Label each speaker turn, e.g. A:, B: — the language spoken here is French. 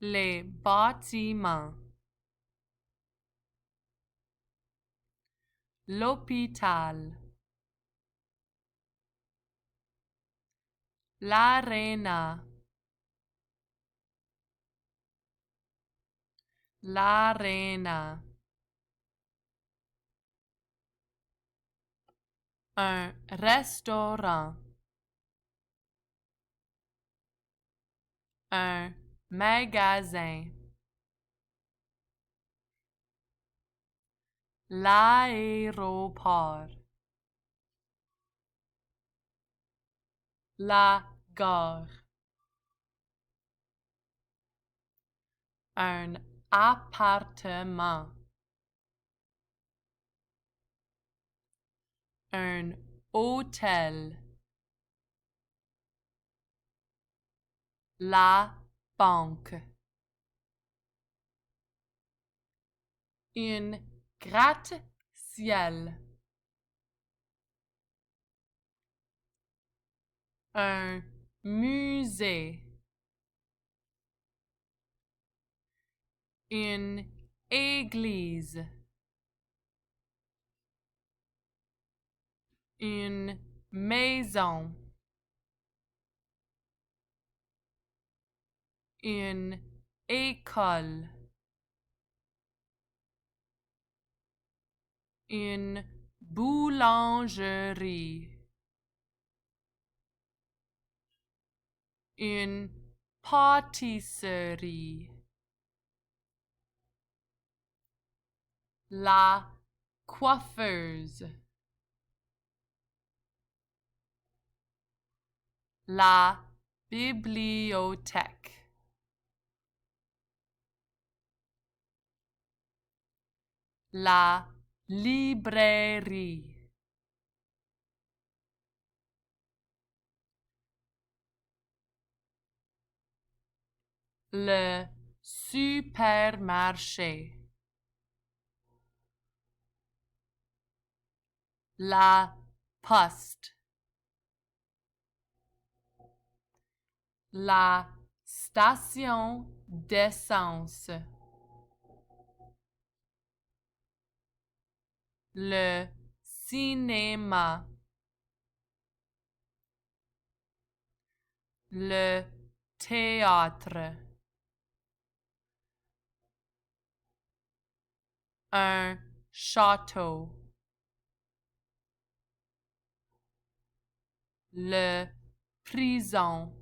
A: les bâtiments, l'hôpital, l'arena, l'arena, un restaurant, un magasin, l'aéroport, la gare, un appartement, un hôtel, la banque, un gratte-ciel, un musée, une église, une maison, une école, une boulangerie, une pâtisserie, la coiffeuse, la bibliothèque, la librairie, le supermarché, la poste, la station d'essence, le cinéma, le théâtre, un château, le prison,